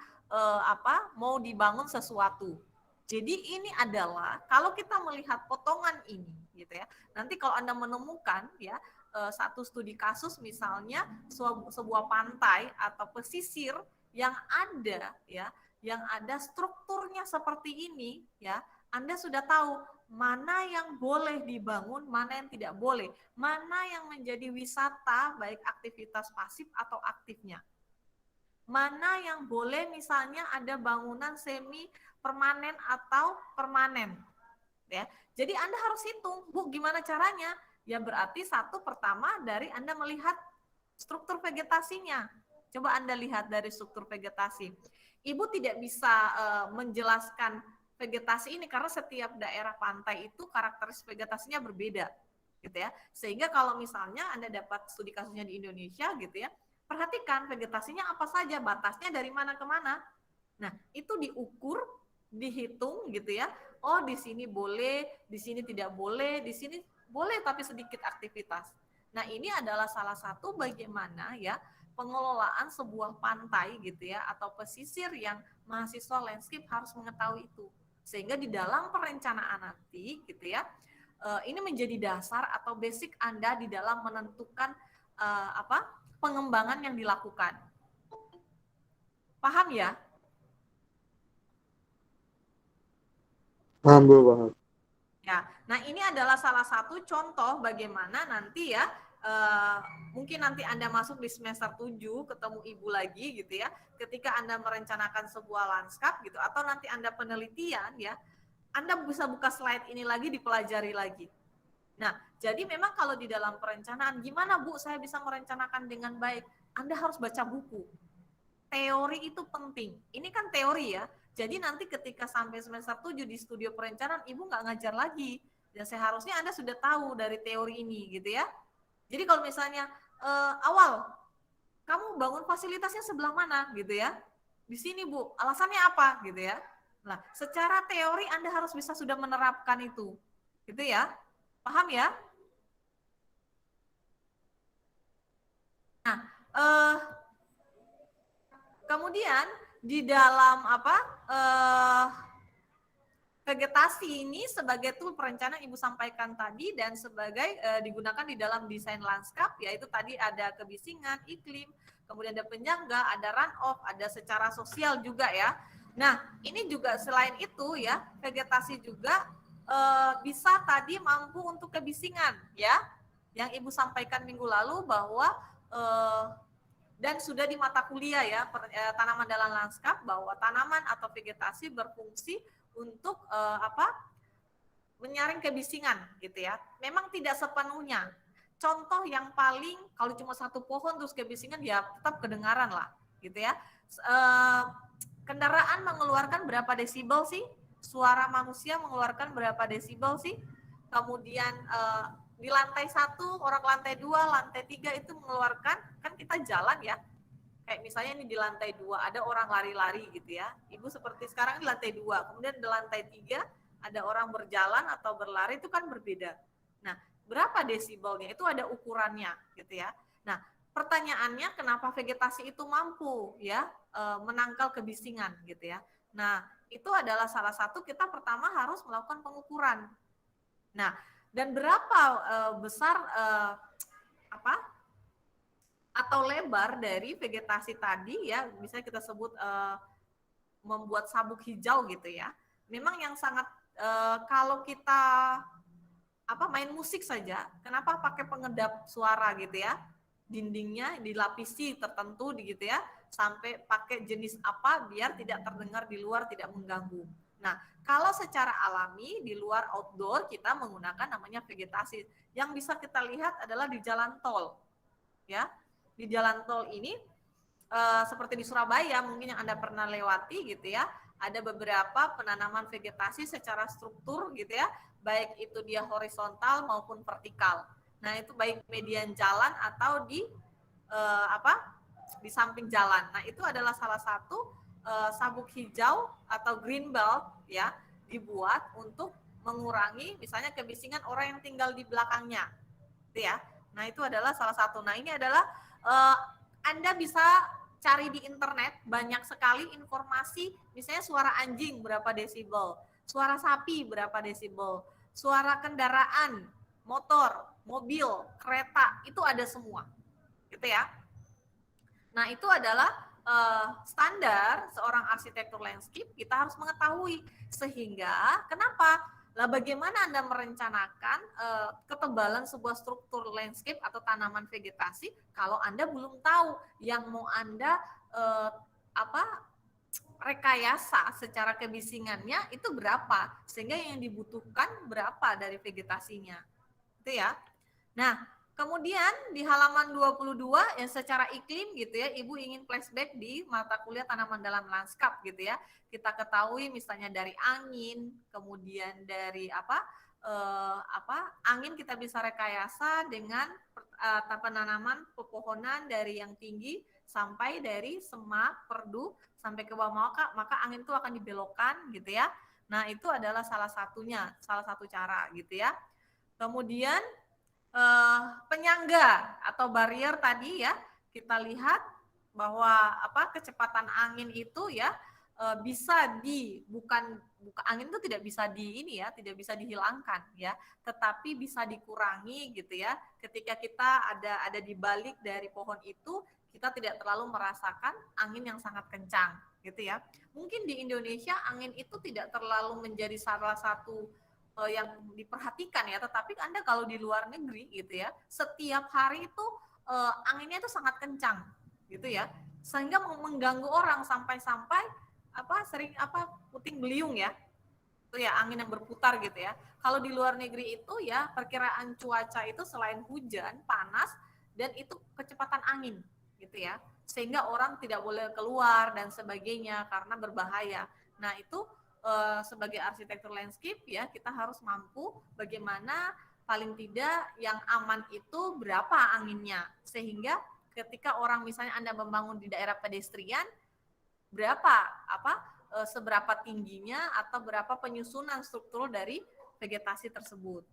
mau dibangun sesuatu. Jadi ini adalah kalau kita melihat potongan ini gitu ya. Nanti kalau Anda menemukan ya satu studi kasus misalnya sebuah pantai atau pesisir yang ada strukturnya seperti ini ya, Anda sudah tahu mana yang boleh dibangun, mana yang tidak boleh, mana yang menjadi wisata baik aktivitas pasif atau aktifnya. Mana yang boleh misalnya ada bangunan semi permanen atau permanen. Ya. Jadi Anda harus hitung, Bu, gimana caranya? Ya berarti pertama dari Anda melihat struktur vegetasinya. Coba Anda lihat dari struktur vegetasi. Ibu tidak bisa menjelaskan vegetasi ini karena setiap daerah pantai itu karakteristik vegetasinya berbeda, gitu ya. Sehingga kalau misalnya Anda dapat studi kasusnya di Indonesia, gitu ya, perhatikan vegetasinya apa saja, batasnya dari mana ke mana. Nah, itu diukur, dihitung gitu ya. Oh, di sini boleh, di sini tidak boleh, di sini boleh tapi sedikit aktivitas. Nah, ini adalah salah satu bagaimana ya pengelolaan sebuah pantai gitu ya atau pesisir yang mahasiswa landscape harus mengetahui itu. Sehingga di dalam perencanaan nanti gitu ya, ini menjadi dasar atau basic Anda di dalam menentukan pengembangan yang dilakukan. Paham ya? Paham, Bu, paham. Ya, nah ini adalah salah satu contoh bagaimana nanti ya, mungkin nanti Anda masuk di semester 7 ketemu Ibu lagi gitu ya, ketika Anda merencanakan sebuah lanskap gitu, atau nanti Anda penelitian ya, Anda bisa buka slide ini lagi, dipelajari lagi. Nah, jadi memang kalau di dalam perencanaan, gimana Bu saya bisa merencanakan dengan baik? Anda harus baca buku. Teori itu penting. Ini kan teori ya. Jadi nanti ketika sampai semester 7 di studio perencanaan, Ibu nggak ngajar lagi. Dan seharusnya Anda sudah tahu dari teori ini gitu ya. Jadi kalau misalnya awal, kamu bangun fasilitasnya sebelah mana gitu ya. Di sini Bu, alasannya apa gitu ya. Nah, secara teori Anda harus bisa sudah menerapkan itu. Gitu ya. Paham ya? Nah, kemudian di dalam vegetasi ini sebagai tool perencanaan Ibu sampaikan tadi dan sebagai digunakan di dalam desain lanskap, yaitu tadi ada kebisingan, iklim, kemudian ada penyangga, ada run off, ada secara sosial juga ya. Nah, ini juga selain itu ya, vegetasi juga bisa tadi mampu untuk kebisingan ya. yang Ibu sampaikan minggu lalu bahwa dan sudah di mata kuliah ya, tanaman dalam lanskap, bahwa tanaman atau vegetasi berfungsi untuk menyaring kebisingan gitu ya. Memang tidak sepenuhnya. Contoh yang paling, kalau cuma satu pohon terus kebisingan ya tetap kedengaran lah gitu ya. Kendaraan mengeluarkan berapa desibel sih? Suara manusia mengeluarkan berapa desibel sih? Kemudian di lantai 1, orang lantai 2, lantai 3 itu mengeluarkan, kan kita jalan ya. Kayak misalnya ini di lantai 2 ada orang lari-lari gitu ya. Ibu seperti sekarang di lantai 2, kemudian di lantai 3 ada orang berjalan atau berlari, itu kan berbeda. Nah, berapa desibelnya? Itu ada ukurannya gitu ya. Nah, pertanyaannya kenapa vegetasi itu mampu ya menangkal kebisingan gitu ya. Nah, itu adalah salah satu, kita pertama harus melakukan pengukuran. Nah, dan berapa besar atau lebar dari vegetasi tadi ya, misalnya kita sebut membuat sabuk hijau gitu ya. Memang yang sangat kalau kita main musik saja, kenapa pakai pengedap suara gitu ya? Dindingnya dilapisi tertentu gitu ya, sampai pakai jenis apa biar tidak terdengar di luar, tidak mengganggu. Nah, kalau secara alami di luar outdoor kita menggunakan namanya vegetasi. Yang bisa kita lihat adalah di jalan tol. Ya. Di jalan tol ini seperti di Surabaya mungkin yang Anda pernah lewati gitu ya, ada beberapa penanaman vegetasi secara struktur gitu ya, baik itu dia horizontal maupun vertikal. Nah, itu baik median jalan atau di samping jalan. Nah, itu adalah salah satu sabuk hijau atau green belt ya, dibuat untuk mengurangi misalnya kebisingan orang yang tinggal di belakangnya. Gitu ya. Nah, itu adalah salah satu. Nah, ini adalah Anda bisa cari di internet, banyak sekali informasi, misalnya suara anjing berapa desibel, suara sapi berapa desibel, suara kendaraan, motor, mobil, kereta, itu ada semua. Gitu ya. Nah, itu adalah standar seorang arsitektur landscape, kita harus mengetahui. Sehingga, kenapa? Lah bagaimana Anda merencanakan ketebalan sebuah struktur landscape atau tanaman vegetasi kalau Anda belum tahu yang mau Anda rekayasa secara kebisingannya itu berapa, sehingga yang dibutuhkan berapa dari vegetasinya. Itu ya. Nah, kemudian di halaman 22 yang secara iklim gitu ya, Ibu ingin flashback di mata kuliah tanaman dalam lanskap gitu ya. Kita ketahui misalnya dari angin, kemudian dari angin kita bisa rekayasa dengan penanaman pepohonan dari yang tinggi sampai dari semak, perdu sampai ke bawah, maka angin itu akan dibelokkan gitu ya. Nah, itu adalah salah satunya, salah satu cara gitu ya. Kemudian penyangga atau barrier tadi ya, kita lihat bahwa kecepatan angin itu ya bisa bukan angin itu tidak bisa tidak bisa dihilangkan ya, tetapi bisa dikurangi gitu ya. Ketika kita ada di balik dari pohon itu, kita tidak terlalu merasakan angin yang sangat kencang gitu ya. Mungkin di Indonesia angin itu tidak terlalu menjadi salah satu yang diperhatikan ya, tetapi Anda kalau di luar negeri gitu ya, setiap hari itu anginnya itu sangat kencang gitu ya, sehingga mengganggu orang sampai-sampai sering puting beliung ya, itu ya angin yang berputar gitu ya. Kalau di luar negeri itu ya perkiraan cuaca itu selain hujan, panas, dan itu kecepatan angin gitu ya, sehingga orang tidak boleh keluar dan sebagainya karena berbahaya. Nah, itu sebagai arsitektur landscape ya, kita harus mampu bagaimana paling tidak yang aman itu berapa anginnya, sehingga ketika orang misalnya Anda membangun di daerah pedestrian, berapa seberapa tingginya atau berapa penyusunan struktur dari vegetasi tersebut.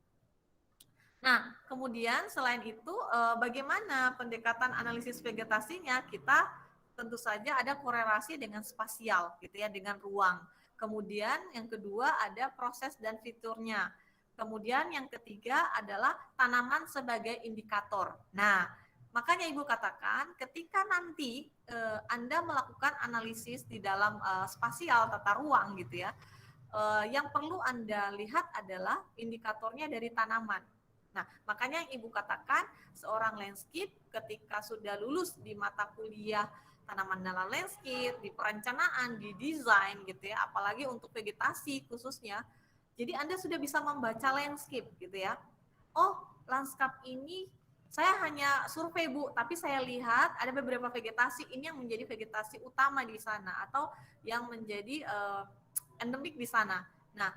Nah, kemudian selain itu bagaimana pendekatan analisis vegetasinya, kita tentu saja ada korelasi dengan spasial gitu ya, dengan ruang. Kemudian yang kedua ada proses dan fiturnya. Kemudian yang ketiga adalah tanaman sebagai indikator. Nah, makanya Ibu katakan ketika nanti Anda melakukan analisis di dalam spasial tata ruang gitu ya, yang perlu Anda lihat adalah indikatornya dari tanaman. Nah, makanya yang Ibu katakan seorang landscape ketika sudah lulus di mata kuliah tanaman dalam landscape, di perencanaan, di desain gitu ya, apalagi untuk vegetasi khususnya. Jadi Anda sudah bisa membaca landscape gitu ya. Oh, landscape ini saya hanya survei Bu, tapi saya lihat ada beberapa vegetasi ini yang menjadi vegetasi utama di sana atau yang menjadi endemik di sana. Nah,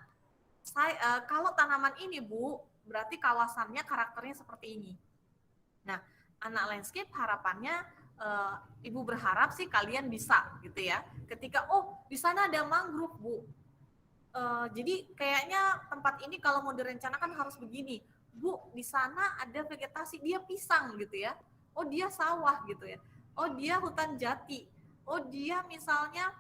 kalau tanaman ini Bu, berarti kawasannya karakternya seperti ini. Nah, anak landscape harapannya Ibu berharap sih kalian bisa gitu ya. Ketika di sana ada mangrove Bu. Jadi kayaknya tempat ini kalau mau direncanakan harus begini. Bu, di sana ada vegetasi, dia pisang gitu ya. Oh, dia sawah gitu ya. Oh, dia hutan jati. Oh, dia misalnya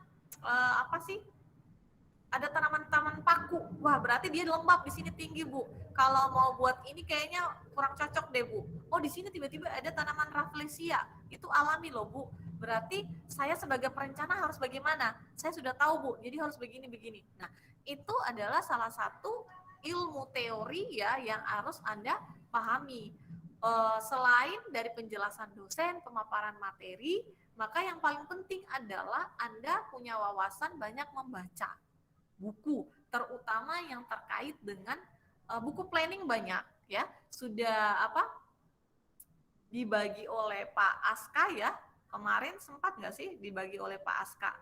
ada tanaman-tanaman paku. Wah, berarti dia lembab, di sini tinggi, Bu. Kalau mau buat ini kayaknya kurang cocok deh, Bu. Oh, di sini tiba-tiba ada tanaman rafflesia. Itu alami loh, Bu. Berarti saya sebagai perencana harus bagaimana? Saya sudah tahu, Bu. Jadi harus begini-begini. Nah, itu adalah salah satu ilmu teori ya yang harus Anda pahami. Selain dari penjelasan dosen, pemaparan materi, maka yang paling penting adalah Anda punya wawasan banyak membaca buku, terutama yang terkait dengan buku planning banyak ya. Sudah dibagi oleh Pak Aska ya. Kemarin sempat nggak sih dibagi oleh Pak Aska?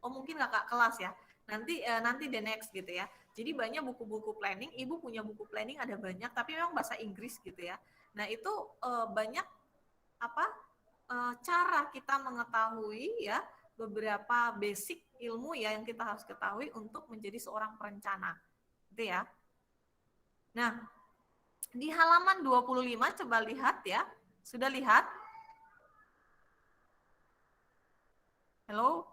Oh, mungkin kakak kelas ya. Nanti the next gitu ya. Jadi banyak buku-buku planning, Ibu punya buku planning ada banyak, tapi memang bahasa Inggris gitu ya. Nah itu banyak cara kita mengetahui ya beberapa basic ilmu ya yang kita harus ketahui untuk menjadi seorang perencana, gitu ya. Nah di halaman 25 coba lihat ya, sudah lihat? Halo?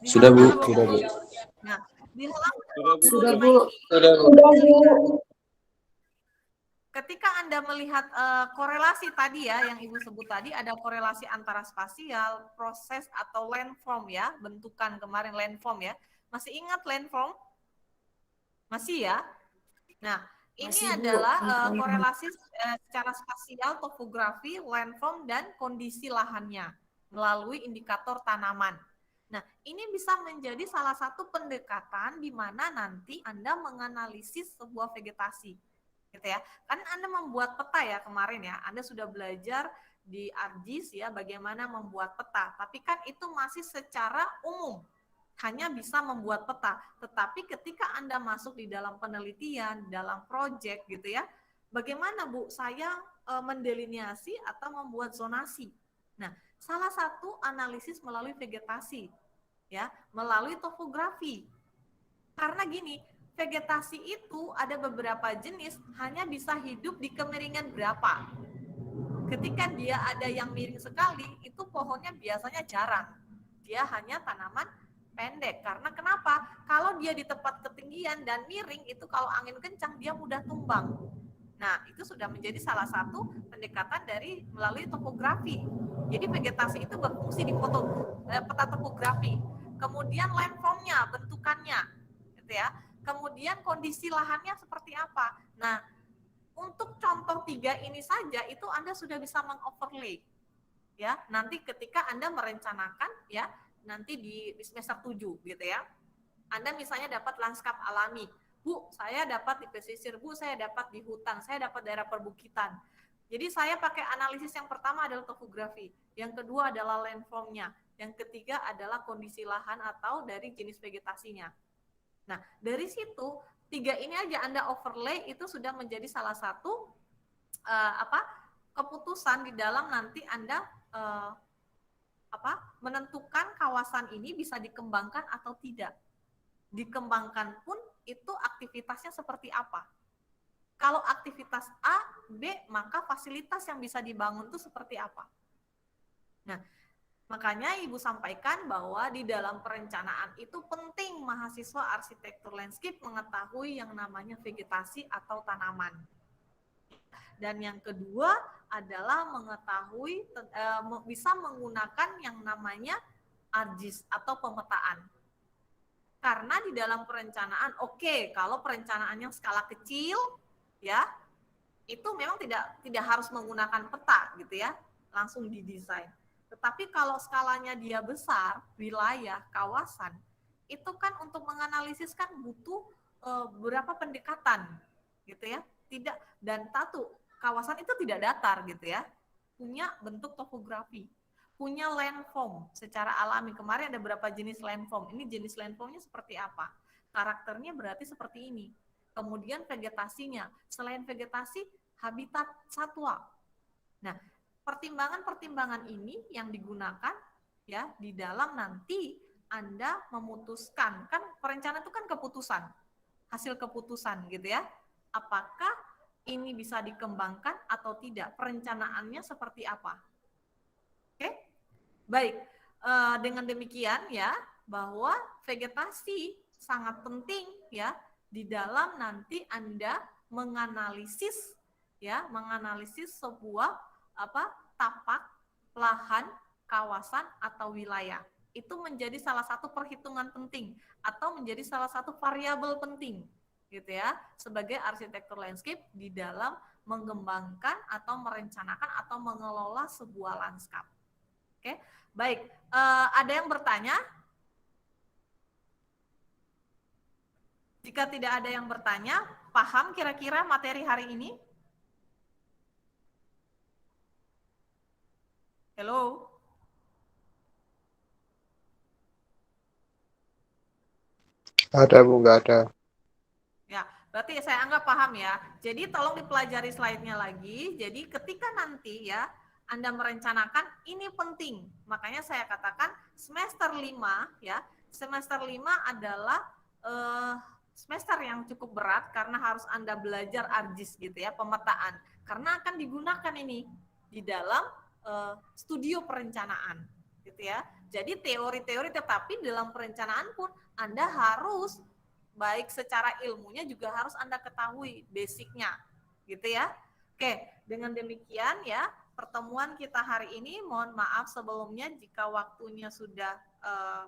Sudah Bu, sudah Bu. Nah, di halaman Sudah 25 Bu. ini, ketika Anda melihat korelasi tadi ya, yang Ibu sebut tadi, ada korelasi antara spasial, proses, atau landform ya, bentukan kemarin landform ya. Masih ingat landform? Masih ya? Nah, ini Masih, Bu. adalah korelasi secara spasial, topografi, landform, dan kondisi lahannya melalui indikator tanaman. Nah, ini bisa menjadi salah satu pendekatan di mana nanti Anda menganalisis sebuah vegetasi. Gitu ya. Kan Anda membuat peta ya kemarin ya. Anda sudah belajar di ArcGIS ya bagaimana membuat peta. Tapi kan itu masih secara umum. Hanya bisa membuat peta. Tetapi ketika Anda masuk di dalam penelitian, dalam proyek gitu ya. Bagaimana Bu saya mendelineasi atau membuat zonasi. Nah, salah satu analisis melalui vegetasi ya, melalui topografi. Karena gini, vegetasi itu ada beberapa jenis hanya bisa hidup di kemiringan berapa. Ketika dia ada yang miring sekali, itu pohonnya biasanya jarang. Dia hanya tanaman pendek. Karena kenapa? Kalau dia di tempat ketinggian dan miring, itu kalau angin kencang, dia mudah tumbang. Nah, itu sudah menjadi salah satu pendekatan dari melalui topografi. Jadi vegetasi itu berfungsi di peta topografi. Kemudian landformnya, bentukannya, gitu ya. Kemudian kondisi lahannya seperti apa. Nah, untuk contoh 3 ini saja itu Anda sudah bisa mengoverlay. Ya, nanti ketika Anda merencanakan ya, nanti di semester 7 gitu ya. Anda misalnya dapat lanskap alami. Bu, saya dapat di pesisir, Bu, saya dapat di hutan, saya dapat daerah perbukitan. Jadi saya pakai analisis yang pertama adalah topografi, yang kedua adalah landformnya, yang ketiga adalah kondisi lahan atau dari jenis vegetasinya. Nah, dari situ 3 ini aja Anda overlay itu sudah menjadi salah satu keputusan di dalam nanti Anda menentukan kawasan ini bisa dikembangkan atau tidak. Dikembangkan pun itu aktivitasnya seperti apa. Kalau aktivitas A, B, maka fasilitas yang bisa dibangun itu seperti apa. Nah, makanya Ibu sampaikan bahwa di dalam perencanaan itu penting mahasiswa arsitektur landscape mengetahui yang namanya vegetasi atau tanaman. Dan yang kedua adalah mengetahui bisa menggunakan yang namanya ArcGIS atau pemetaan. Karena di dalam perencanaan, kalau perencanaannya skala kecil, ya, itu memang tidak harus menggunakan peta gitu ya, langsung didesain. Tetapi kalau skalanya dia besar, wilayah, kawasan, itu kan untuk menganalisis kan butuh berapa pendekatan gitu ya. Tidak, dan satu, kawasan itu tidak datar gitu ya, punya bentuk topografi, punya landform secara alami. Kemarin ada berapa jenis landform, ini jenis landformnya seperti apa, karakternya berarti seperti ini. Kemudian vegetasinya, selain vegetasi, habitat satwa. Nah, pertimbangan-pertimbangan ini yang digunakan ya di dalam nanti Anda memutuskan, kan perencanaan itu kan keputusan, hasil keputusan gitu ya. Apakah ini bisa dikembangkan atau tidak? Perencanaannya seperti apa? Oke, baik. Dengan demikian ya, bahwa vegetasi sangat penting ya di dalam nanti Anda menganalisis ya, menganalisis sebuah tapak, lahan, kawasan atau wilayah. Itu menjadi salah satu perhitungan penting atau menjadi salah satu variabel penting gitu ya, sebagai arsitektur landscape di dalam mengembangkan atau merencanakan atau mengelola sebuah lanskap. Oke, baik. Ada yang bertanya? Jika tidak ada yang bertanya, paham kira-kira materi hari ini? Halo? Ada Bu, nggak ada. Ya, berarti saya anggap paham ya. Jadi tolong dipelajari slide-nya lagi. Jadi ketika nanti ya Anda merencanakan, ini penting. Makanya saya katakan semester 5 ya. Semester 5 adalah semester yang cukup berat karena harus Anda belajar ARGIS gitu ya, pemetaan. Karena akan digunakan ini di dalam studio perencanaan gitu ya. Jadi teori-teori, tetapi dalam perencanaan pun Anda harus baik secara ilmunya juga harus Anda ketahui basicnya gitu ya. Oke, dengan demikian ya pertemuan kita hari ini, mohon maaf sebelumnya jika waktunya sudah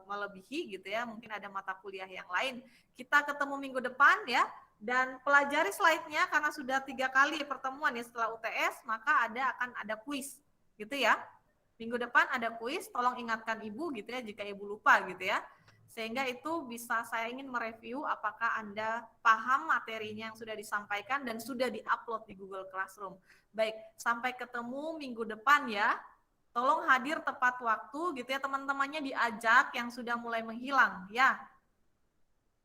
melebihi gitu ya, mungkin ada mata kuliah yang lain. Kita ketemu minggu depan ya, dan pelajari slide-nya karena sudah 3 kali pertemuan ya setelah UTS, maka akan ada kuis gitu ya. Minggu depan ada kuis, tolong ingatkan Ibu gitu ya jika Ibu lupa gitu ya. Sehingga itu bisa saya ingin mereview apakah Anda paham materinya yang sudah disampaikan dan sudah di-upload di Google Classroom. Baik, sampai ketemu minggu depan ya. Tolong hadir tepat waktu gitu ya, teman-temannya diajak yang sudah mulai menghilang ya.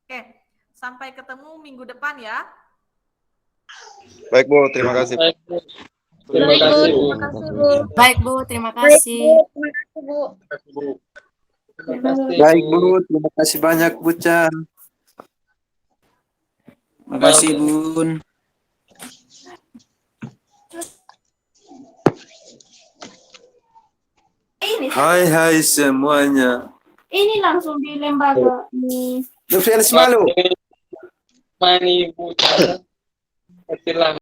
Oke, sampai ketemu minggu depan ya. Baik Bu, terima kasih. Terima kasih, Bu. Baik Bu, terima kasih. Baik Bu, terima kasih banyak Bu Chan. Terima kasih Bun. Hai semuanya. Ini langsung di lembaga ini. Nufrian Semalu. Mani Bu.